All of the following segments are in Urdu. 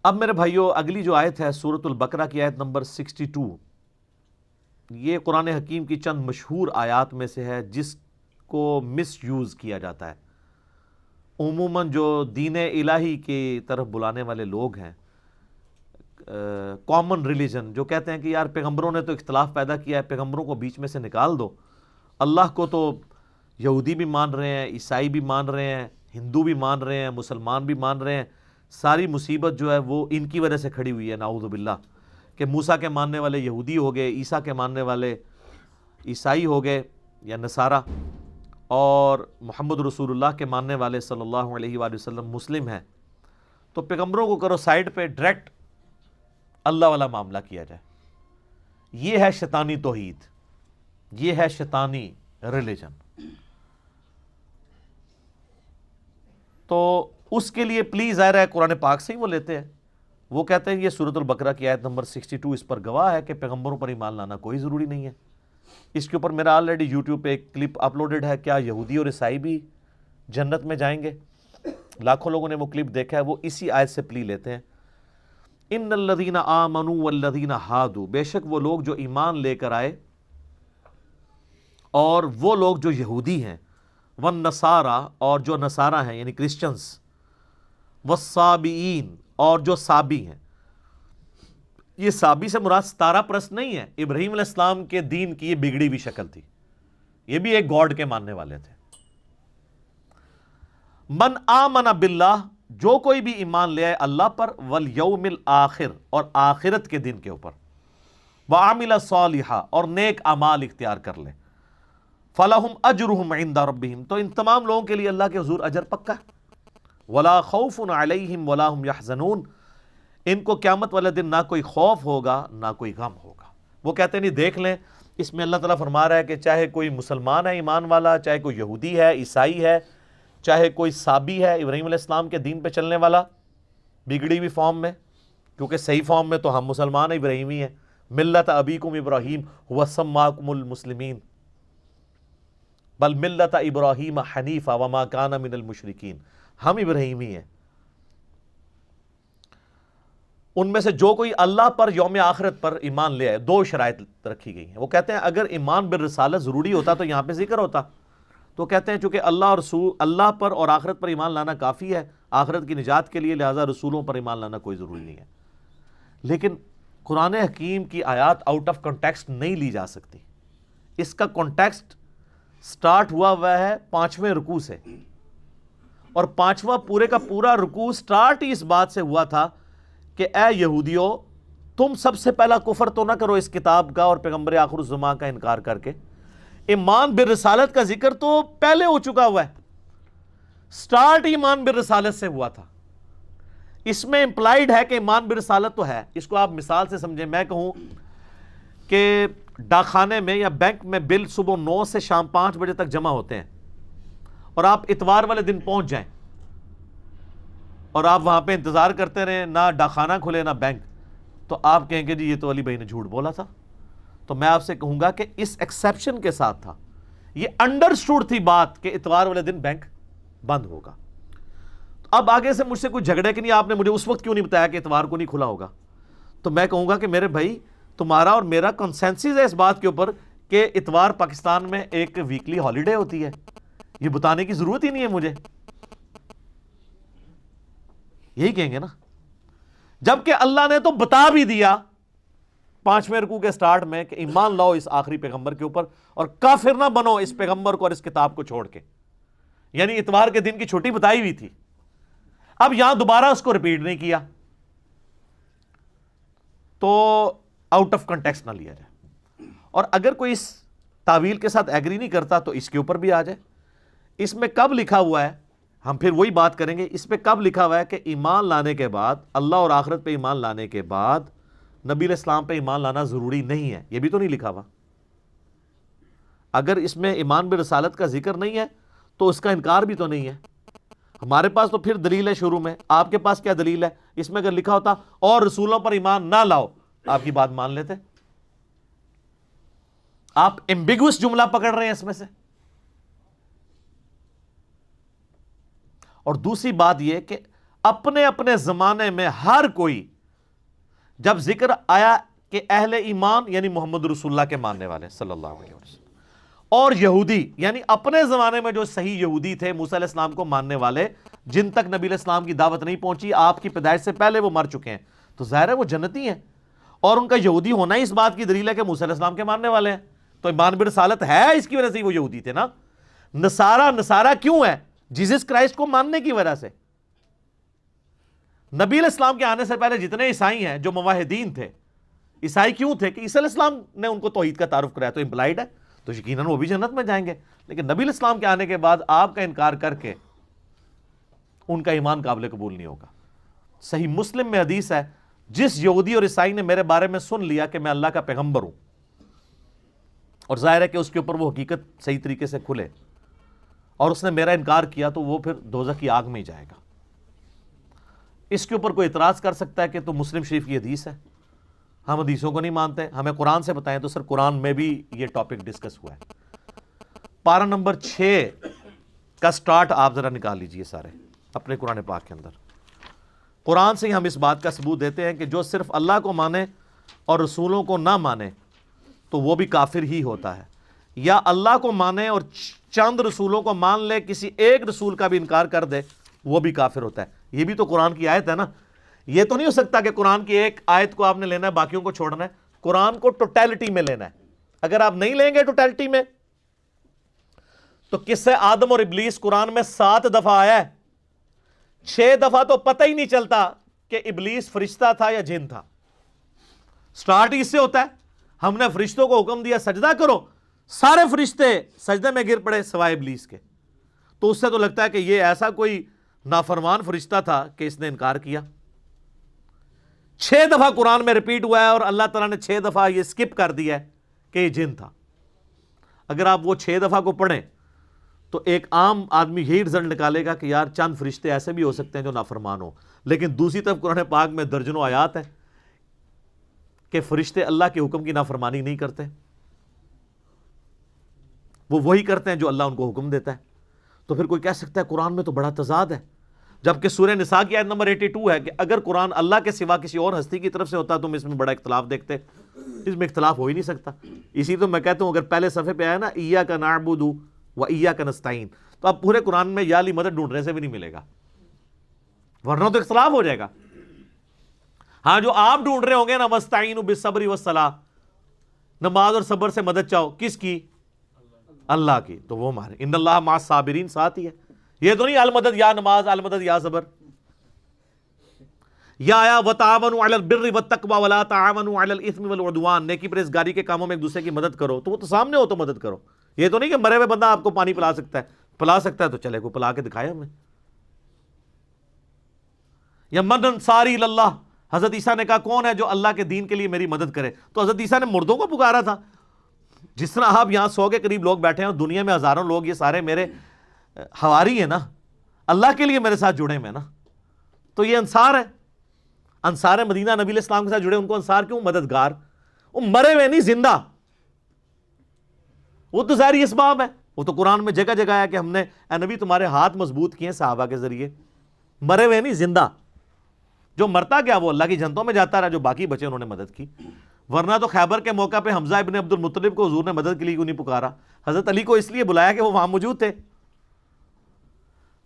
اب میرے بھائیوں اگلی جو آیت ہے سورۃ البقرہ کی آیت نمبر 62، یہ قرآن حکیم کی چند مشہور آیات میں سے ہے جس کو مس یوز کیا جاتا ہے۔ عموماً جو دین الہی کی طرف بلانے والے لوگ ہیں، کامن ریلیجن، جو کہتے ہیں کہ یار پیغمبروں نے تو اختلاف پیدا کیا ہے، پیغمبروں کو بیچ میں سے نکال دو، اللہ کو تو یہودی بھی مان رہے ہیں، عیسائی بھی مان رہے ہیں، ہندو بھی مان رہے ہیں، مسلمان بھی مان رہے ہیں، ساری مصیبت جو ہے وہ ان کی وجہ سے کھڑی ہوئی ہے، نعوذ باللہ، کہ موسیٰ کے ماننے والے یہودی ہو گئے، عیسیٰ کے ماننے والے عیسائی ہو گئے یا نصارہ، اور محمد رسول اللہ کے ماننے والے صلی اللہ علیہ وآلہ وسلم مسلم ہیں، تو پیغمبروں کو کرو سائیڈ پہ، ڈائریکٹ اللہ والا معاملہ کیا جائے۔ یہ ہے شیطانی توحید، یہ ہے شیطانی ریلیجن۔ تو اس کے لیے پلیز ظاہر ہے قرآن پاک سے ہی وہ لیتے ہیں، وہ کہتے ہیں یہ سورۃ البقرہ کی آیت نمبر 62 اس پر گواہ ہے کہ پیغمبروں پر ایمان لانا کوئی ضروری نہیں ہے۔ اس کے اوپر میرا آلریڈی یوٹیوب پہ ایک کلپ اپلوڈڈ ہے، کیا یہودی اور عیسائی بھی جنت میں جائیں گے؟ لاکھوں لوگوں نے وہ کلپ دیکھا ہے، وہ اسی آیت سے پلی لیتے ہیں۔ ان الذین آمنوا والذین ہادوا، بے شک وہ لوگ جو ایمان لے کر آئے اور وہ لوگ جو یہودی ہیں، والنصارى، اور جو نصارہ ہیں یعنی کرسچنز، والصابئین، اور جو صابی ہیں۔ یہ صابی سے مراد ستارہ پرست نہیں ہے، ابراہیم علیہ السلام کے دین کی یہ بگڑی ہوئی شکل تھی، یہ بھی ایک گاڈ کے ماننے والے تھے۔ من آمن باللہ، جو کوئی بھی ایمان لے آئے اللہ پر، والیوم الآخر، اور آخرت کے دن کے اوپر، وعمل صالحا، اور نیک اعمال اختیار کر لے، فلہم اجرہم عند ربہم، تو ان تمام لوگوں کے لیے اللہ کے حضور اجر پکا ہے۔ ولا خوف علیہم ولا ہم یحزنون، ان کو قیامت والے دن نہ کوئی خوف ہوگا نہ کوئی غم ہوگا۔ وہ کہتے ہیں نہیں دیکھ لیں، اس میں اللہ تعالیٰ فرما رہا ہے کہ چاہے کوئی مسلمان ہے ایمان والا، چاہے کوئی یہودی ہے، عیسائی ہے، چاہے کوئی صابی ہے ابراہیم علیہ السلام کے دین پہ چلنے والا بگڑی ہوئی فارم میں، کیونکہ صحیح فارم میں تو ہم مسلمان ابراہیمی ہیں، ملت ابیکم ابراہیم هو سماکم المسلمین بل ملت ابراہیم حنیفا وما کان من المشرکین، ہم ابراہیمی ہیں۔ ان میں سے جو کوئی اللہ پر یوم آخرت پر ایمان لے آئے، دو شرائط رکھی گئی ہیں۔ وہ کہتے ہیں اگر ایمان بالرسالت ضروری ہوتا تو یہاں پہ ذکر ہوتا، تو کہتے ہیں چونکہ اللہ اور رسول، اللہ پر اور آخرت پر ایمان لانا کافی ہے آخرت کی نجات کے لیے، لہذا رسولوں پر ایمان لانا کوئی ضروری نہیں ہے۔ لیکن قرآن حکیم کی آیات آؤٹ آف کنٹیکسٹ نہیں لی جا سکتی۔ اس کا کنٹیکسٹ سٹارٹ ہوا ہے 5ویں رکوع سے، اور 5واں پورے کا پورا رکوع سٹارٹ ہی اس بات سے ہوا تھا کہ اے یہودیو، تم سب سے پہلا کفر تو نہ کرو اس کتاب کا اور پیغمبر آخر الزمان کا انکار کر کے۔ ایمان بالرسالت کا ذکر تو پہلے ہو چکا ہوا ہے، سٹارٹ ایمان بالرسالت سے ہوا تھا۔ اس میں امپلائیڈ ہے کہ ایمان بالرسالت تو ہے۔ اس کو آپ مثال سے سمجھیں، میں کہوں کہ ڈاک خانے میں یا بینک میں بل صبح 9 سے شام 5 بجے تک جمع ہوتے ہیں، اور آپ اتوار والے دن پہنچ جائیں اور آپ وہاں پہ انتظار کرتے رہیں، نہ ڈاک خانہ کھلے نہ بینک، تو آپ کہیں گے جی یہ تو علی بھائی نے جھوٹ بولا تھا۔ تو میں آپ سے کہوں گا کہ اس ایکسیپشن کے ساتھ تھا، یہ انڈرسٹوڈ تھی بات کہ اتوار والے دن بینک بند ہوگا۔ اب آگے سے مجھ سے کوئی جھگڑے کہ نہیں آپ نے مجھے اس وقت کیوں نہیں بتایا کہ اتوار کو نہیں کھلا ہوگا، تو میں کہوں گا کہ میرے بھائی تمہارا اور میرا کنسنسس ہے اس بات کے اوپر کہ اتوار پاکستان میں ایک ویکلی ہالیڈے ہوتی ہے، یہ بتانے کی ضرورت ہی نہیں ہے مجھے، یہی کہیں گے نا۔ جبکہ اللہ نے تو بتا بھی دیا 5ویں رکوع کے سٹارٹ میں کہ ایمان لاؤ اس آخری پیغمبر کے اوپر اور کافر نہ بنو اس پیغمبر کو اور اس کتاب کو چھوڑ کے، یعنی اتوار کے دن کی چھٹی بتائی ہوئی تھی۔ اب یہاں دوبارہ اس کو ریپیٹ نہیں کیا، تو آؤٹ آف کنٹیکسٹ نہ لیا جائے۔ اور اگر کوئی اس تعویل کے ساتھ ایگری نہیں کرتا تو اس کے اوپر بھی آ جائے۔ اس میں کب لکھا ہوا ہے، ہم پھر وہی بات کریں گے، اس پہ کب لکھا ہوا ہے کہ ایمان لانے کے بعد، اللہ اور آخرت پہ ایمان لانے کے بعد نبی علیہ السلام پہ ایمان لانا ضروری نہیں ہے، یہ بھی تو نہیں لکھا ہوا۔ اگر اس میں ایمان برسالت کا ذکر نہیں ہے تو اس کا انکار بھی تو نہیں ہے۔ ہمارے پاس تو پھر دلیل ہے شروع میں، آپ کے پاس کیا دلیل ہے؟ اس میں اگر لکھا ہوتا اور رسولوں پر ایمان نہ لاؤ، آپ کی بات مان لیتے۔ آپ ایمبیگوس جملہ پکڑ رہے ہیں اس میں سے۔ اور دوسری بات یہ کہ اپنے اپنے زمانے میں ہر کوئی جب ذکر آیا کہ اہل ایمان یعنی محمد رسول اللہ کے ماننے والے صلی اللہ علیہ وسلم، اور یہودی یعنی اپنے زمانے میں جو صحیح یہودی تھے موسیٰ علیہ السلام کو ماننے والے، جن تک نبی علیہ السلام کی دعوت نہیں پہنچی، آپ کی پیدائش سے پہلے وہ مر چکے ہیں، تو ظاہر ہے وہ جنتی ہیں، اور ان کا یہودی ہونا ہی اس بات کی دلیل ہے کہ موسیٰ علیہ السلام کے ماننے والے ہیں، تو ایمان برسالت ہے اس کی وجہ سے وہ یہودی تھے نا۔ نصارہ کیوں ہے؟ جیزس کرائسٹ کو ماننے کی وجہ سے۔ نبی علیہ السلام کے آنے سے پہلے جتنے عیسائی ہیں جو موحدین تھے، عیسائی کیوں تھے؟ کہ عیسی علیہ السلام نے ان کو توحید کا تعارف کرایا، تو امپلائڈ ہے، تو یقیناً وہ بھی جنت میں جائیں گے۔ لیکن نبی علیہ السلام کے آنے کے بعد آپ کا انکار کر کے ان کا ایمان قابل قبول نہیں ہوگا۔ صحیح مسلم میں حدیث ہے، جس یہودی اور عیسائی نے میرے بارے میں سن لیا کہ میں اللہ کا پیغمبر ہوں، اور ظاہر ہے کہ اس کے اوپر وہ حقیقت صحیح طریقے سے کھلے، اور اس نے میرا انکار کیا، تو وہ پھر دوزخ کی آگ میں ہی جائے گا۔ اس کے اوپر کوئی اعتراض کر سکتا ہے کہ تو مسلم شریف کی حدیث ہے، ہم حدیثوں کو نہیں مانتے، ہمیں قرآن سے بتائیں، تو سر قرآن میں بھی یہ ٹاپک ڈسکس ہوا ہے۔ پارہ نمبر 6 کا سٹارٹ آپ ذرا نکال لیجئے سارے اپنے قرآن پاک کے اندر۔ قرآن سے ہی ہم اس بات کا ثبوت دیتے ہیں کہ جو صرف اللہ کو مانے اور رسولوں کو نہ مانے تو وہ بھی کافر ہی ہوتا ہے، یا اللہ کو مانے اور چند رسولوں کو مان لے، کسی ایک رسول کا بھی انکار کر دے، وہ بھی کافر ہوتا ہے۔ یہ بھی تو قرآن کی آیت ہے نا۔ یہ تو نہیں ہو سکتا کہ قرآن کی ایک آیت کو آپ نے لینا ہے باقیوں کو چھوڑنا ہے، قرآن کو ٹوٹیلٹی میں لینا ہے۔ اگر آپ نہیں لیں گے ٹوٹیلٹی میں تو قصہ آدم اور ابلیس قرآن میں 7 دفعہ آیا ہے، 6 دفعہ تو پتہ ہی نہیں چلتا کہ ابلیس فرشتہ تھا یا جن تھا۔ سٹارٹ اس سے ہوتا ہے، ہم نے فرشتوں کو حکم دیا سجدہ کرو، سارے فرشتے سجدے میں گر پڑے سوائے ابلیس کے، تو اس سے تو لگتا ہے کہ یہ ایسا کوئی نافرمان فرشتہ تھا کہ اس نے انکار کیا۔ 6 دفعہ قرآن میں ریپیٹ ہوا ہے، اور اللہ تعالیٰ نے 6 دفعہ یہ سکپ کر دیا ہے کہ یہ جن تھا۔ اگر آپ وہ 6 دفعہ کو پڑھیں تو ایک عام آدمی یہی رزلٹ نکالے گا کہ یار چند فرشتے ایسے بھی ہو سکتے ہیں جو نافرمان ہو، لیکن دوسری طرف قرآن پاک میں درجنوں آیات ہیں کہ فرشتے اللہ کے حکم کی نافرمانی نہیں کرتے، وہ وہی کرتے ہیں جو اللہ ان کو حکم دیتا ہے۔ تو پھر کوئی کہہ سکتا ہے قرآن میں تو بڑا تضاد ہے، جبکہ سورہ نساء کی آیت نمبر 82 ہے کہ اگر قرآن اللہ کے سوا کسی اور ہستی کی طرف سے ہوتا تو تم اس میں بڑا اختلاف دیکھتے۔ اس میں اختلاف ہو ہی نہیں سکتا۔ اسی تو میں کہتا ہوں اگر پہلے صفحے پہ آیا نا ایاک نعبد و ایاک نستعین، تو اب پورے قرآن میں یا علی مدد ڈھونڈنے سے بھی نہیں ملے گا، ورنہ تو اختلاف ہو جائے گا۔ ہاں جو آپ ڈھونڈ رہے ہوں گے نا وستعینوا بالصبر والصلاۃ، نماز اور صبر سے مدد چاہو، کس کی؟ اللہ کی، تو وہ ہمارے ان اللہ مع الصابرین ساتھ ہی ہے۔ یہ تو نہیں المدد یا نماز، المدد یا صبر۔ یا آیا وتعاونوا علی البر والتقوی ولا تعاونوا علی الاثم والعدوان، نیکی پرہیزگاری کے کاموں میں ایک دوسرے کی مدد کرو، تو وہ تو سامنے ہو تو مدد کرو۔ یہ تو نہیں کہ مرے ہوئے بندہ آپ کو پانی پلا سکتا ہے تو چلے کو پلا کے دکھائے ہمیں۔ یا من انصاری اللہ، حضرت عیسیٰ نے کہا کون ہے جو اللہ کے دین کے لیے میری مدد کرے، تو حضرت عیسیٰ نے مردوں کو پکارا تھا۔ جس طرح آپ یہاں 100 کے قریب لوگ بیٹھے ہیں، دنیا میں ہزاروں لوگ، یہ سارے میرے حواری ہیں نا، اللہ کے لیے میرے ساتھ جڑے ہوئے نا، تو یہ انصار ہے۔ انصار مدینہ نبی علیہ السلام کے ساتھ جڑے، ان کو انصار کیوں؟ مددگار۔ وہ مرے ہوئے نہیں، زندہ، وہ تو ظاہری اسباب ہے۔ وہ تو قرآن میں جگہ جگہ آیا کہ ہم نے اے نبی تمہارے ہاتھ مضبوط کیے صحابہ کے ذریعے۔ مرے ہوئے نہیں، زندہ۔ جو مرتا گیا وہ اللہ کی جنتوں میں جاتا رہا، جو باقی بچے انہوں نے مدد کی۔ ورنہ تو خیبر کے موقع پہ حمزہ ابن عبد المطلب کو حضور نے مدد کے لیے کیوں نہیں پکارا؟ حضرت علی کو اس لیے بلایا کہ وہ وہاں موجود تھے۔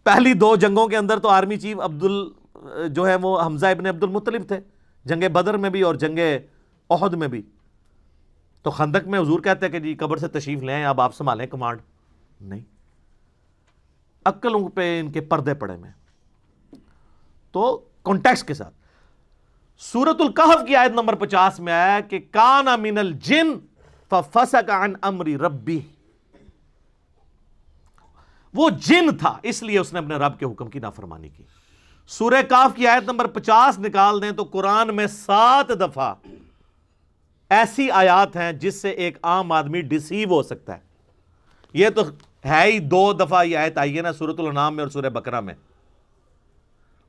پہلی 2 جنگوں کے اندر تو آرمی چیف جو ہے وہ حمزہ ابن عبد المطلب تھے، جنگ بدر میں بھی اور جنگ احد میں بھی۔ تو خندق میں حضور کہتے ہیں کہ جی قبر سے تشریف لے آئیں، اب آپ سنبھالیں کمانڈ۔ نہیں، عقلوں پہ ان کے پردے پڑے میں۔ تو کانٹیکسٹ کے ساتھ سورۃ الکہف کی آیت نمبر 50 میں آیا کہ کان من الجن ففسق عن امر ربی، وہ جن تھا اس لیے اس نے اپنے رب کے حکم کی نافرمانی کی۔ سورہ کہف کی آیت نمبر 50 نکال دیں تو قرآن میں 7 دفعہ ایسی آیات ہیں جس سے ایک عام آدمی ڈسیو ہو سکتا ہے۔ یہ تو ہے ہی 2 دفعہ یہ آیت آئی ہے نا سورۃ الانعام میں اور سورہ بقرہ میں،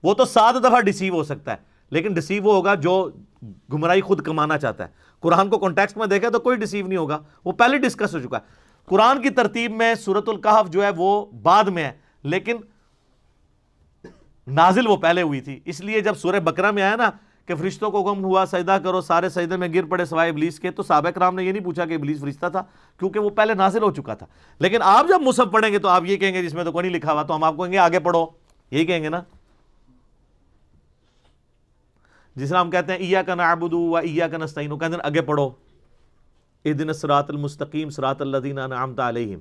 وہ تو 7 دفعہ ڈسیو ہو سکتا ہے، لیکن ڈسیو وہ ہوگا جو گمراہی خود کمانا چاہتا ہے۔ قرآن کو کانٹیکسٹ میں دیکھیں تو کوئی ڈسیو نہیں ہوگا، وہ پہلے ڈسکس ہو چکا ہے۔ قرآن کی ترتیب میں سورۃ الکہف جو ہے وہ بعد میں ہے، لیکن نازل وہ پہلے ہوئی تھی. اس لیے جب سورہ بقرہ میں آیا نا کہ فرشتوں کو حکم ہوا سجدہ کرو، سارے سجدے میں گر پڑے سوائے ابلیس کے، تو صحابہ کرام نے یہ نہیں پوچھا کہ ابلیس فرشتہ تھا، کیونکہ وہ پہلے نازل ہو چکا تھا. لیکن آپ جب مصحف پڑھیں گے تو آپ یہ کہیں گے جس میں تو کوئی نہیں لکھا ہوا، تو ہم آپ کو کہیں گے آگے پڑھو، یہی کہیں گے نا. جس طرح ہم کہتے ہیں ایاک نعبد و ایاک نستعین، وہ کہتے ہیں آگے پڑھو اہدنا الصراط المستقیم صراط الذین انعمت علیہم.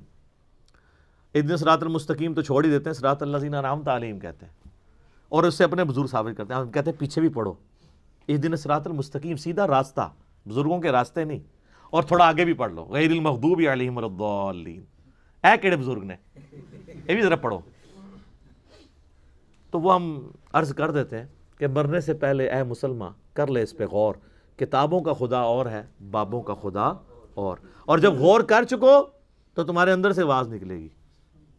اہدنا الصراط المستقیم تو چھوڑ ہی دیتے ہیں، صراط الذین انعمت علیہم کہتے ہیں، اور اس سے اپنے بزرگ ثابت کرتے ہیں. ہم کہتے ہیں پیچھے بھی پڑھو اہدنا الصراط المستقیم، سیدھا راستہ، بزرگوں کے راستے نہیں. اور تھوڑا آگے بھی پڑھ لو غیر المغضوب علیہم ولا الضالین، اے کیڑے بزرگ نے، یہ بھی ذرا پڑھو. تو وہ ہم عرض کر دیتے ہیں کہ مرنے سے پہلے اے مسلمان کر لے اس پہ غور، کتابوں کا خدا اور ہے، بابوں کا خدا اور جب غور کر چکو تو تمہارے اندر سے آواز نکلے گی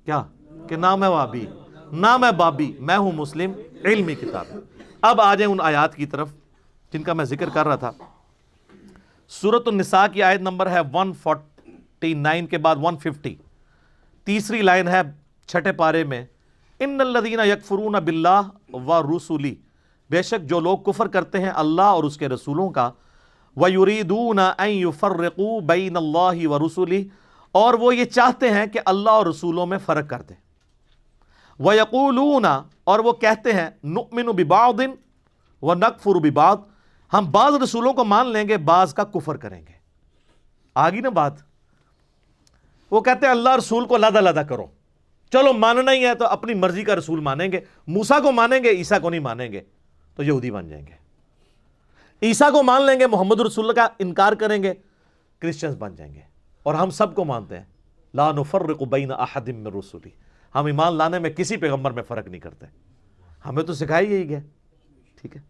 کیا کہ نہ میں وابی نہ میں بابی، میں ہوں مسلم علمی کتاب. اب آ جائیں ان آیات کی طرف جن کا میں ذکر کر رہا تھا. سورۃ النساء کی آیت نمبر ہے 149 کے بعد 150، تیسری لائن ہے چھٹے پارے میں، ان الذین یکفرون باللہ ورسلہ، بے شک جو لوگ کفر کرتے ہیں اللہ اور اس کے رسولوں کا، وَيُرِيدُونَ أَن يُفَرِّقُوا بَيْنَ اللَّهِ وَرُسُلِهِ، اور وہ یہ چاہتے ہیں کہ اللہ اور رسولوں میں فرق کر دیں. وَيَقُولُونَ، اور وہ کہتے ہیں، نُؤْمِنُ بِبَعْضٍ وَنَكْفُرُ بِبَعْضٍ، ہم بعض رسولوں کو مان لیں گے بعض کا کفر کریں گے. آگی نا بات. وہ کہتے ہیں اللہ رسول کو علیحدہ علیحدہ کرو، چلو ماننا ہی ہے تو اپنی مرضی کا رسول مانیں گے، موسیٰ کو مانیں گے عیسیٰ کو نہیں مانیں گے تو یہودی بن جائیں گے. عیسیٰ کو مان لیں گے محمد رسول اللہ کا انکار کریں گے کرسچنز بن جائیں گے. اور ہم سب کو مانتے ہیں لا نفرق بین احد من رسلی، ہم ایمان لانے میں کسی پیغمبر میں فرق نہیں کرتے، ہمیں تو سکھائی یہی گیا. ٹھیک ہے،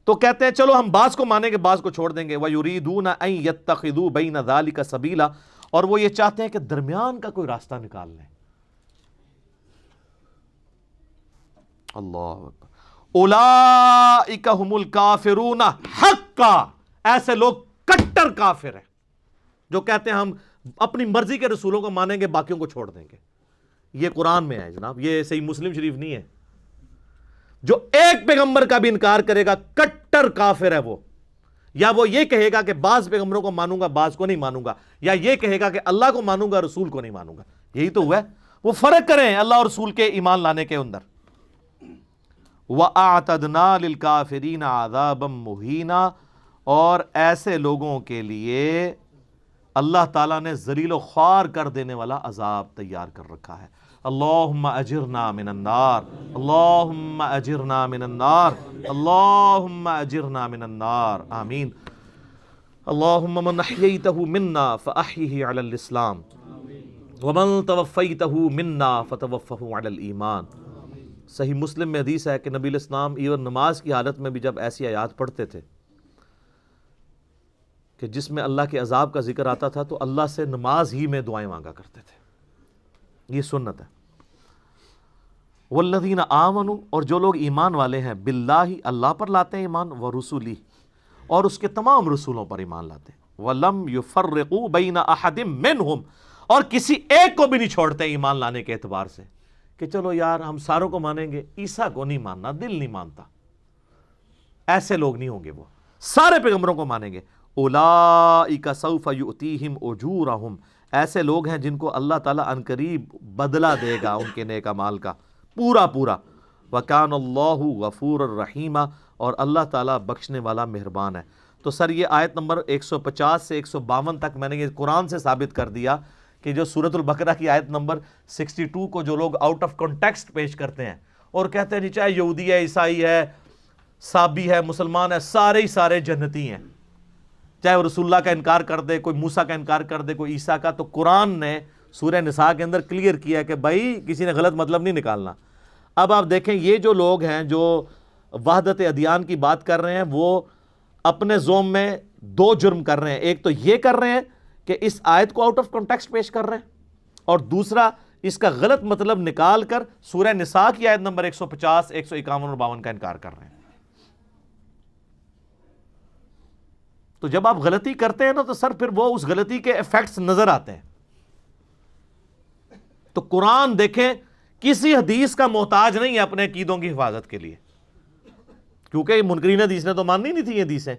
تو کہتے ہیں چلو ہم بعض کو مانیں گے بعض کو چھوڑ دیں گے. وَيُرِيدُونَ أَن يَتَّخِذُوا بَيْنَ ذَلِكَ سَبِيلًا، اور وہ یہ چاہتے ہیں کہ درمیان کا کوئی راستہ نکال لیں. اللہ اکبر. اولئک هم الکافرون حقا، ایسے لوگ کٹر کافر ہیں جو کہتے ہیں ہم اپنی مرضی کے رسولوں کو مانیں گے باقیوں کو چھوڑ دیں گے. یہ قرآن میں ہے جناب، یہ صحیح مسلم شریف نہیں ہے. جو ایک پیغمبر کا بھی انکار کرے گا کٹر کافر ہے وہ. یا وہ یہ کہے گا کہ بعض پیغمبروں کو مانوں گا بعض کو نہیں مانوں گا، یا یہ کہے گا کہ اللہ کو مانوں گا رسول کو نہیں مانوں گا. یہی تو ہوا ہے. وہ فرق کریں اللہ اور رسول کے ایمان لانے کے اندر. وَأَعْتَدْنَا لِلْكَافِرِينَ عَذَابًا مُهِينًا، اور ایسے لوگوں کے لیے اللہ تعالیٰ نے ذلیل و خوار کر دینے والا عذاب تیار کر رکھا ہے. اللہم اجرنا من النار، اللہم اجرنا من النار، اللہم اجرنا من النار، آمین. اللہم من احییتہ منا فاحیہ علی الاسلام ومن توفیتہ منا فتوفہ علی الایمان. صحیح مسلم میں حدیث ہے کہ نبی علیہ السلام ایون نماز کی حالت میں بھی جب ایسی آیات پڑھتے تھے کہ جس میں اللہ کے عذاب کا ذکر آتا تھا تو اللہ سے نماز ہی میں دعائیں مانگا کرتے تھے. یہ سنت ہے. والذین آمنوا، اور جو لوگ ایمان والے ہیں، باللہ اللہ پر لاتے ہیں ایمان، ورسولہ اور اس کے تمام رسولوں پر ایمان لاتے ہیں، ولم یفرقوا بین احد منہم، اور کسی ایک کو بھی نہیں چھوڑتے ایمان لانے کے اعتبار سے کہ چلو یار ہم ساروں کو مانیں گے عیسیٰ کو نہیں ماننا، دل نہیں مانتا. ایسے لوگ نہیں ہوں گے، وہ سارے پیغمبروں کو مانیں گے. اولئک سوف یؤتیہم اجورہم، ایسے لوگ ہیں جن کو اللہ تعالیٰ عنقریب بدلہ دے گا ان کے نیک اعمال کا پورا پورا. وکان اللہ غفور الرحیم، اور اللہ تعالیٰ بخشنے والا مہربان ہے. تو سر یہ آیت نمبر 150 سے 152 تک میں نے یہ قرآن سے ثابت کر دیا کہ جو سورۃ البقرہ کی آیت نمبر 62 کو جو لوگ آؤٹ آف کنٹیکسٹ پیش کرتے ہیں اور کہتے ہیں جی چاہے یہودی ہے، عیسائی ہے، صابی ہے، مسلمان ہے، سارے ہی سارے جنتی ہیں، چاہے وہ رسول اللہ کا انکار کر دے، کوئی موسیٰ کا انکار کر دے، کوئی عیسیٰ کا. تو قرآن نے سورہ نساء کے اندر کلیئر کیا ہے کہ بھائی کسی نے غلط مطلب نہیں نکالنا. اب آپ دیکھیں یہ جو لوگ ہیں جو وحدت ادیان کی بات کر رہے ہیں وہ اپنے زوم میں دو جرم کر رہے ہیں. ایک تو یہ کر رہے ہیں کہ اس آیت کو آؤٹ آف کنٹیکسٹ پیش کر رہے ہیں، اور دوسرا اس کا غلط مطلب نکال کر سورہ نساء کی آیت نمبر 150، 151 اور 52 کا انکار کر رہے ہیں. تو جب آپ غلطی کرتے ہیں نا تو سر پھر وہ اس غلطی کے ایفیکٹس نظر آتے ہیں. تو قرآن دیکھیں کسی حدیث کا محتاج نہیں ہے اپنے عقیدوں کی حفاظت کے لیے، کیونکہ منکرین حدیث نے تو ماننی نہیں تھی یہ حدیثیں۔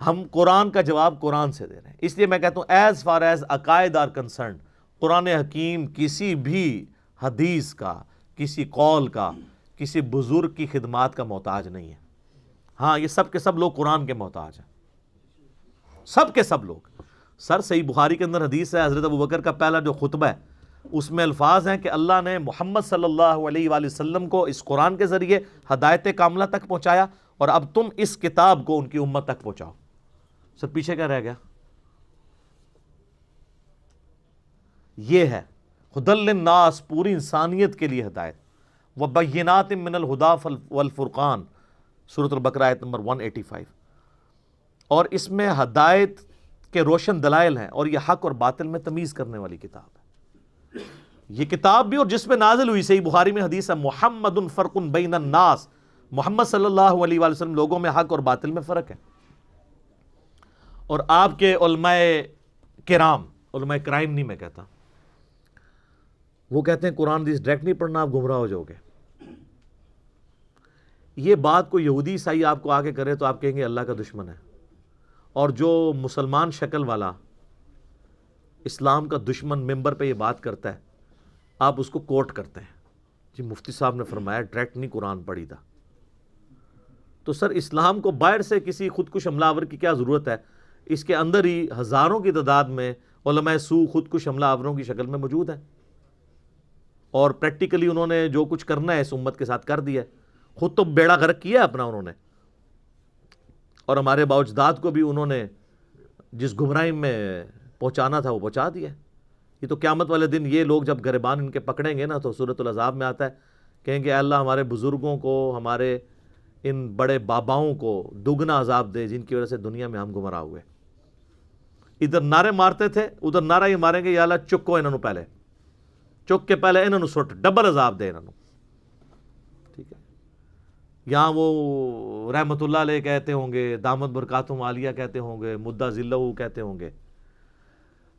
ہم قرآن کا جواب قرآن سے دے رہے ہیں، اس لیے میں کہتا ہوں ایز فار ایز عقائد آر کنسرنڈ، قرآن حکیم کسی بھی حدیث کا، کسی قول کا، کسی بزرگ کی خدمات کا محتاج نہیں ہے۔ ہاں یہ سب کے سب لوگ قرآن کے محتاج ہیں، سب کے سب لوگ۔ سر صحیح بخاری کے اندر حدیث ہے، حضرت ابوبکر کا پہلا جو خطبہ ہے اس میں الفاظ ہیں کہ اللہ نے محمد صلی اللہ علیہ وآلہ وسلم کو اس قرآن کے ذریعے ہدایت کاملہ تک پہنچایا، اور اب تم اس کتاب کو ان کی امت تک پہنچاؤ۔ سر پیچھے کیا رہ گیا؟ یہ ہے ہدی للناس، پوری انسانیت کے لیے ہدایت، وبینات من الہدی والفرقان، سورۃ البقرہ آیت نمبر 185۔ اور اس میں ہدایت کے روشن دلائل ہیں، اور یہ حق اور باطل میں تمیز کرنے والی کتاب ہے۔ یہ کتاب بھی، اور جس پہ نازل ہوئی، صحیح بخاری میں حدیث ہے محمد فرق بین الناس، محمد صلی اللہ علیہ وآلہ وسلم لوگوں میں حق اور باطل میں فرق ہے۔ اور آپ کے علماء کرام، علماء کرائم نہیں میں کہتا، وہ کہتے ہیں قرآن حدیث ڈائریکٹ نہیں پڑھنا، آپ گمراہ ہو جاؤ گے۔ یہ بات کوئی یہودی عیسائی آپ کو آ کے کرے تو آپ کہیں گے اللہ کا دشمن ہے، اور جو مسلمان شکل والا اسلام کا دشمن ممبر پہ یہ بات کرتا ہے آپ اس کو کوٹ کرتے ہیں، جی مفتی صاحب نے فرمایا ڈائریکٹ نہیں قرآن پڑھی تھا۔ تو سر اسلام کو باہر سے کسی خودکش حملہ آور کی کیا ضرورت ہے؟ اس کے اندر ہی ہزاروں کی تعداد میں علماء سو خودکش حملہ آوروں کی شکل میں موجود ہیں، اور پریکٹیکلی انہوں نے جو کچھ کرنا ہے اس امت کے ساتھ کر دیا ہے، خود تو بیڑا غرق کیا اپنا انہوں نے، اور ہمارے باوجداد کو بھی انہوں نے جس گمراہی میں پہنچانا تھا وہ پہنچا دیا۔ یہ تو قیامت والے دن یہ لوگ جب گریبان ان کے پکڑیں گے نا تو سورۃ العذاب میں آتا ہے، کہیں گے اے اللہ ہمارے بزرگوں کو، ہمارے ان بڑے باباؤں کو دگنا عذاب دے جن کی وجہ سے دنیا میں ہم گمراہ ہوئے۔ ادھر نعرے مارتے تھے، ادھر نعرہ ہی ماریں گے یا اللہ چکو انہوں پہلے، چک کے پہلے انہوں سٹ ڈبل عذاب دے انہوں۔ ٹھیک ہے، یہاں وہ رحمت اللہ علیہ کہتے ہوں گے، دامت برکاتہم عالیہ کہتے ہوں گے، مدہ ذلہ کہتے ہوں گے۔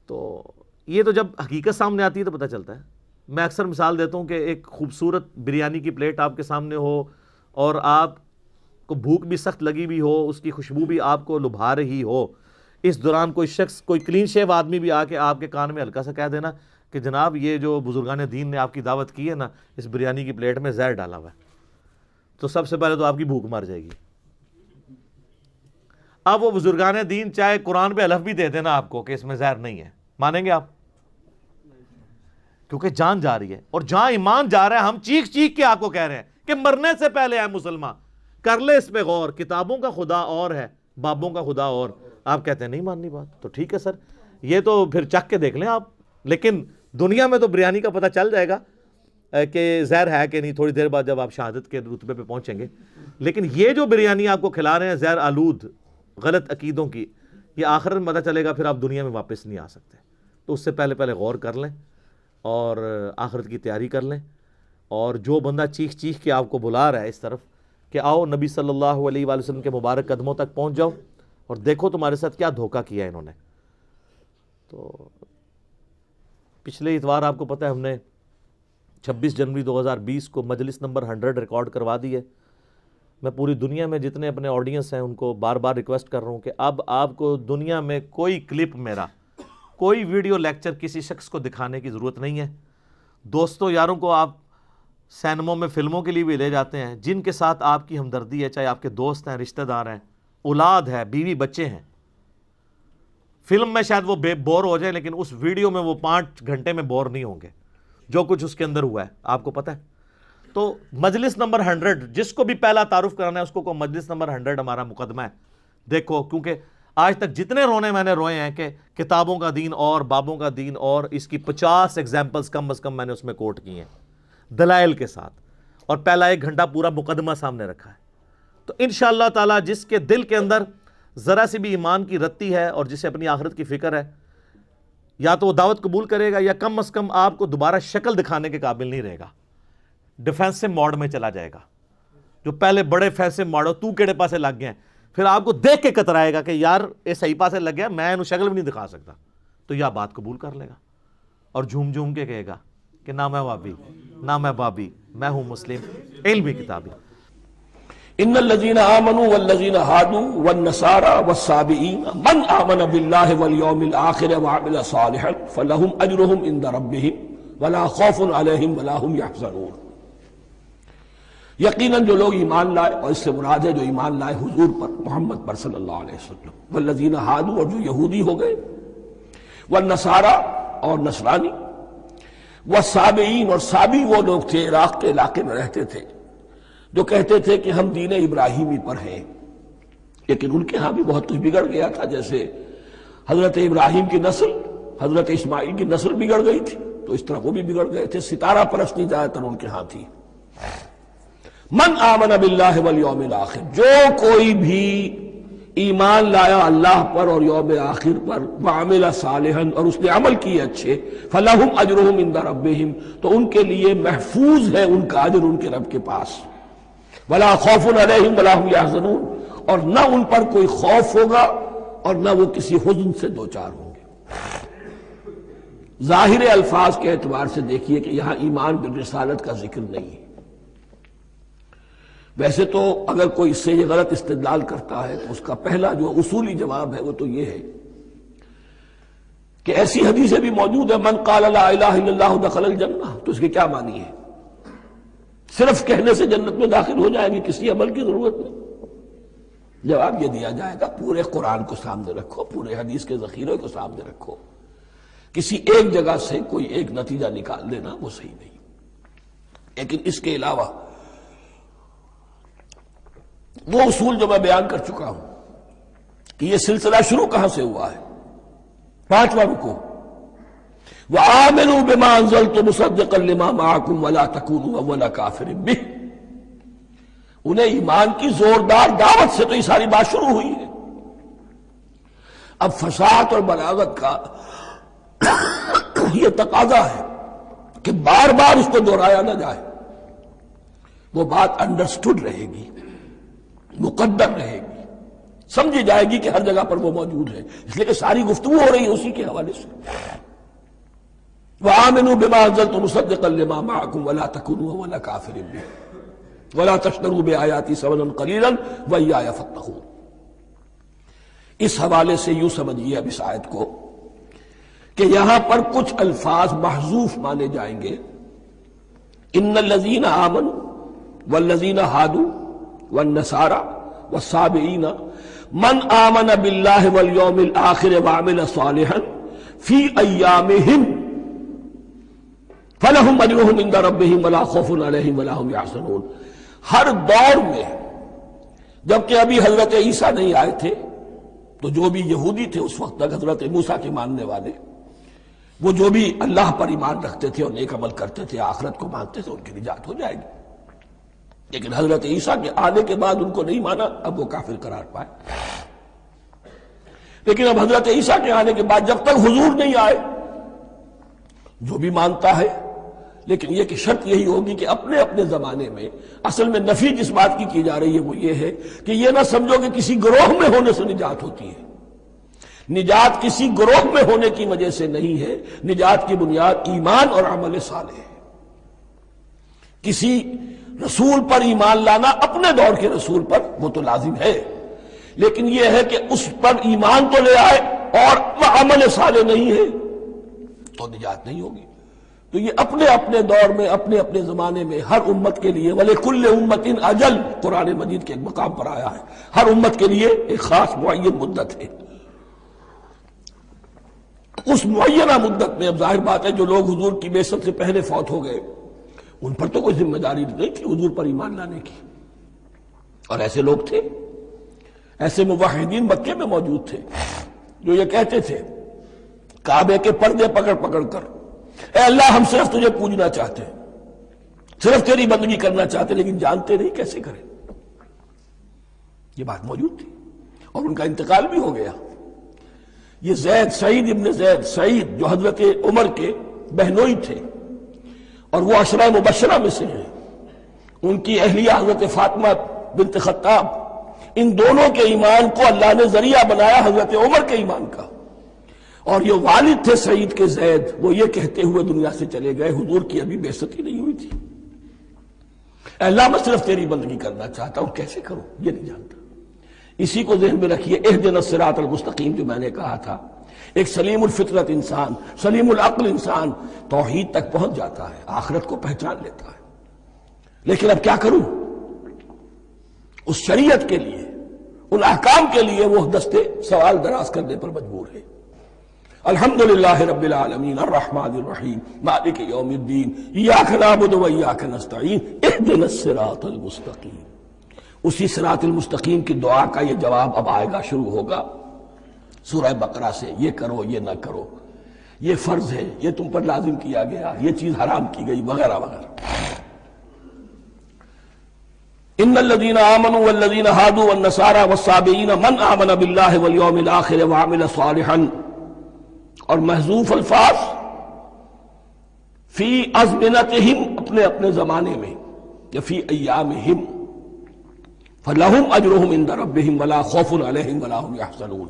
تو یہ تو جب حقیقت سامنے آتی ہے تو پتہ چلتا ہے۔ میں اکثر مثال دیتا ہوں کہ ایک خوبصورت بریانی کی پلیٹ آپ کے سامنے ہو، اور آپ کو بھوک بھی سخت لگی بھی ہو، اس کی خوشبو بھی آپ کو لبھا رہی ہو، اس دوران کوئی شخص، کوئی کلین شیو آدمی بھی آ کے آپ کے کان میں ہلکا سا کہہ دینا کہ جناب یہ جو بزرگان دین نے آپ کی دعوت کی ہے نا، اس بریانی کی پلیٹ میں زہر ڈالا ہوا ہے، تو سب سے پہلے تو آپ کی بھوک مر جائے گی۔ اب وہ بزرگان دین چاہے قرآن پہ حلف بھی دے دینا آپ کو کہ اس میں زہر نہیں ہے، مانیں گے آپ؟ کیونکہ جان جا رہی ہے، اور جہاں ایمان جا رہا ہے ہم چیخ چیخ کے آپ کو کہہ رہے ہیں کہ مرنے سے پہلے ہے مسلمان، کر لے اس پہ غور، کتابوں کا خدا اور ہے، بابوں کا خدا اور۔ آپ کہتے ہیں نہیں ماننی بات، تو ٹھیک ہے سر، یہ تو پھر چکھ کے دیکھ لیں آپ، لیکن دنیا میں تو بریانی کا پتہ چل جائے گا کہ زہر ہے کہ نہیں تھوڑی دیر بعد جب آپ شہادت کے رتبے پہ پہنچیں گے۔ لیکن یہ جو بریانی آپ کو کھلا رہے ہیں زہر آلود غلط عقیدوں کی، یہ آخرت میں پتہ چلے گا، پھر آپ دنیا میں واپس نہیں آ سکتے۔ تو اس سے پہلے غور کر لیں اور آخرت کی تیاری کر لیں۔ اور جو بندہ چیخ چیخ کے آپ کو بلا رہا ہے اس طرف کہ آؤ نبی صلی اللہ علیہ وآلہ وسلم کے مبارک قدموں تک پہنچ جاؤ اور دیکھو تمہارے ساتھ کیا دھوکہ کیا ہے انہوں نے۔ تو پچھلے اتوار آپ کو پتہ ہے ہم نے 26 جنوری 2020 کو مجلس نمبر 100 ریکارڈ کروا دی ہے۔ میں پوری دنیا میں جتنے اپنے آڈینس ہیں ان کو بار بار ریکویسٹ کر رہا ہوں کہ اب آپ کو دنیا میں کوئی کلپ میرا، کوئی ویڈیو لیکچر کسی شخص کو دکھانے کی ضرورت نہیں ہے۔ دوستوں یاروں کو آپ سینموں میں فلموں کے لیے بھی لے جاتے ہیں، جن کے ساتھ آپ کی ہمدردی ہے، چاہے آپ کے دوست ہیں، رشتہ دار ہیں، اولاد ہے، بیوی بچے ہیں۔ فلم میں شاید وہ بور ہو جائیں، لیکن اس ویڈیو میں وہ 5 گھنٹے میں بور نہیں ہوں گے، جو کچھ اس کے اندر ہوا ہے آپ کو پتہ ہے۔ تو مجلس نمبر 100 جس کو بھی پہلا تعارف کرانا ہے اس کو مجلس نمبر 100 ہمارا مقدمہ ہے۔ دیکھو، کیونکہ آج تک جتنے رونے میں نے روئے ہیں کہ کتابوں کا دین اور بابوں کا دین اور، اس کی 50 ایگزامپلز کم از کم میں نے اس میں کوٹ کی ہیں دلائل کے ساتھ، اور پہلا 1 گھنٹہ پورا مقدمہ سامنے رکھا ہے۔ تو انشاءاللہ تعالی جس کے دل کے اندر ذرا سی بھی ایمان کی رتی ہے اور جسے اپنی آخرت کی فکر ہے، یا تو وہ دعوت قبول کرے گا یا کم از کم آپ کو دوبارہ شکل دکھانے کے قابل نہیں رہے گا، ڈیفینسو موڈ میں چلا جائے گا۔ جو پہلے بڑے فیسے موڈ ہو تو کیڑے پاسے لگ گئے ہیں، پھر آپ کو دیکھ کے کترائے گا کہ یار یہ صحیح پاسے لگ گیا، میں انہوں شکل بھی نہیں دکھا سکتا، تو یا بات قبول کر لے گا اور جھوم جھوم کے کہے گا کہ نہ میں وابی نہ میں بابی، میں ہوں مسلم علمی کتابی۔ ان الذين آمنوا والذين هادوا والنصارى والصابئين من آمن بالله واليوم الآخر وعمل صالحا فلهم أجرهم عند ربهم ولا خوف عليهم ولا هم يحزنون۔ یقیناً جو لوگ ایمان لائے، اور اس سے مراد ہے جو ایمان لائے حضور پر، محمد پر صلی اللہ علیہ وسلم، والذین ہادوا، اور جو یہودی ہو گئے، والنصارى، اور نصرانی، والصابئین، اور صابی وہ لوگ تھے عراق کے علاقے میں رہتے تھے جو کہتے تھے کہ ہم دین ابراہیمی پر ہیں، لیکن ان کے ہاں بھی بہت کچھ بگڑ گیا تھا، جیسے حضرت ابراہیم کی نسل، حضرت اسماعیل کی نسل بگڑ گئی تھی، تو اس طرح وہ بھی بگڑ گئے تھے، ستارہ پرستی زیادہ تر ان کے ہاں تھی۔ من آمن باللہ والیوم الآخر، جو کوئی بھی ایمان لایا اللہ پر اور یوم آخر پر، وعمل صالحا، اور اس نے عمل کیے اچھے، فلہم اجرہم عند ربہم، تو ان کے لیے محفوظ ہے ان کا اجر ان کے رب کے پاس، ولا خوف علیہم ولا هم یحزنون، اور نہ ان پر کوئی خوف ہوگا اور نہ وہ کسی حزن سے دوچار ہوں گے۔ ظاہر الفاظ کے اعتبار سے دیکھیے کہ یہاں ایمان بالرسالت کا ذکر نہیں ہے۔ ویسے تو اگر کوئی اس سے یہ غلط استدلال کرتا ہے تو اس کا پہلا جو اصولی جواب ہے وہ تو یہ ہے کہ ایسی حدیثیں بھی موجود ہیں، من قال لا الہ الا اللہ دخل الجنہ، تو اس کے کیا معنی ہے؟ صرف کہنے سے جنت میں داخل ہو جائیں گے، کسی عمل کی ضرورت نہیں؟ جواب یہ دیا جائے گا پورے قرآن کو سامنے رکھو، پورے حدیث کے ذخیرے کو سامنے رکھو، کسی ایک جگہ سے کوئی ایک نتیجہ نکال لینا وہ صحیح نہیں۔ لیکن اس کے علاوہ وہ اصول جو میں بیان کر چکا ہوں کہ یہ سلسلہ شروع کہاں سے ہوا ہے، 5واں رکوع، وآمنوا بما انزلت مصدقا لما معكم ولا تكونوا اول كافر به، انہیں ایمان کی زوردار دعوت سے تو یہ ساری بات شروع ہوئی ہے۔ اب فصاحت اور بلاغت کا یہ تقاضا ہے کہ بار بار اس کو دہرایا نہ جائے، وہ بات انڈرسٹوڈ رہے گی، مقدر رہے گی، سمجھی جائے گی کہ ہر جگہ پر وہ موجود ہے، اس لیے کہ ساری گفتگو ہو رہی ہے اسی کے حوالے سے۔ وآمنوا بما انزلت مصدقا لما معكم ولا تكونوا اول كافر به ولا تشتروا بآياتي ثمنا قليلا وإياي فاتقون۔ اس حوالے سے یوں سمجھیے اب اس آیت کو کہ یہاں پر کچھ الفاظ محذوف مانے جائیں گے، ان الذين آمنوا والذين هادوا والنصارى والصابئين من آمن بالله واليوم الآخر وعمل صالحا في أيامهم فَلَهُمْ أَجْرُهُمْ عِنْدَ رَبِّهِمْ وَلَا خَوْفٌ عَلَيْهِمْ وَلَا هُمْ يَحْزَنُونَ۔ ہر دور میں جبکہ ابھی حضرت عیسیٰ نہیں آئے تھے تو جو بھی یہودی تھے اس وقت تک، حضرت موسیٰ کے ماننے والے، وہ جو بھی اللہ پر ایمان رکھتے تھے اور نیک عمل کرتے تھے، آخرت کو مانتے تھے، ان کی نجات ہو جائے گی۔ لیکن حضرت عیسیٰ کے آنے کے بعد ان کو نہیں مانا، اب وہ کافر قرار پائے۔ لیکن اب حضرت عیسیٰ کے آنے کے بعد جب تک حضور نہیں آئے، جو بھی مانتا ہے، لیکن یہ کہ شرط یہی ہوگی کہ اپنے اپنے زمانے میں، اصل میں نفی جس بات کی جا رہی ہے وہ یہ ہے کہ یہ نہ سمجھو کہ کسی گروہ میں ہونے سے نجات ہوتی ہے، نجات کسی گروہ میں ہونے کی وجہ سے نہیں ہے، نجات کی بنیاد ایمان اور عمل صالح ہے۔ کسی رسول پر ایمان لانا اپنے دور کے رسول پر وہ تو لازم ہے، لیکن یہ ہے کہ اس پر ایمان تو لے آئے اور وہ عمل صالح نہیں ہے تو نجات نہیں ہوگی۔ تو یہ اپنے اپنے دور میں، اپنے اپنے زمانے میں ہر امت کے لیے، وَلِكُلِّ أُمَّةٍ أَجَلٌ، قرآن مجید کے ایک مقام پر آیا ہے، ہر امت کے لیے ایک خاص معین مدت ہے۔ اس معینہ مدت میں اب ظاہر بات ہے جو لوگ حضور کی بعثت سے پہلے فوت ہو گئے ان پر تو کوئی ذمہ داری نہیں تھی حضور پر ایمان لانے کی، اور ایسے لوگ تھے، ایسے موحدین مکے میں موجود تھے جو یہ کہتے تھے کعبے کے پردے پکڑ پکڑ کر، اے اللہ ہم صرف تجھے پوجنا چاہتے ہیں، صرف تیری بندگی کرنا چاہتے، لیکن جانتے نہیں کیسے کریں۔ یہ بات موجود تھی اور ان کا انتقال بھی ہو گیا۔ یہ زید، سعید ابن زید، سعید جو حضرت عمر کے بہنوئی تھے اور وہ عشرہ مبشرہ میں سے ہیں، ان کی اہلیہ حضرت فاطمہ بنت خطاب، ان دونوں کے ایمان کو اللہ نے ذریعہ بنایا حضرت عمر کے ایمان کا، اور یہ والد تھے سعید کے زید، وہ یہ کہتے ہوئے دنیا سے چلے گئے حضور کی ابھی بعثت ہی نہیں ہوئی تھی، اے اللہ میں صرف تیری بندگی کرنا چاہتا ہوں، کیسے کروں یہ نہیں جانتا۔ اسی کو ذہن میں رکھیے، اہدنا الصراط المستقیم جو میں نے کہا تھا، ایک سلیم الفطرت انسان، سلیم العقل انسان توحید تک پہنچ جاتا ہے، آخرت کو پہچان لیتا ہے، لیکن اب کیا کروں؟ اس شریعت کے لیے، ان احکام کے لیے وہ دستے سوال دراز کرنے پر مجبور ہے۔ الحمدللہ رب العالمین الرحمن الرحیم مالک یوم الدین ایاک نعبد و ایاک نستعین اہدنا الصراط المستقیم۔ اسی صراط المستقیم کی دعا کا یہ جواب اب آئے گا، شروع ہوگا سورہ بقرہ سے، یہ کرو یہ نہ کرو، یہ فرض ہے، یہ تم پر لازم کیا گیا، یہ چیز حرام کی گئی، وغیرہ وغیرہ۔ ان الذين آمنوا والذين هادوا والنصارى والصابئين من آمن بالله واليوم الآخر وعمل صالحا، اور محذوف الفاظ فی ازمنتہم، اپنے اپنے زمانے میں، یا فی ایامہم، فلہم اجرہم عند ربہم ولا خوف علیہم ولا هم يحزنون۔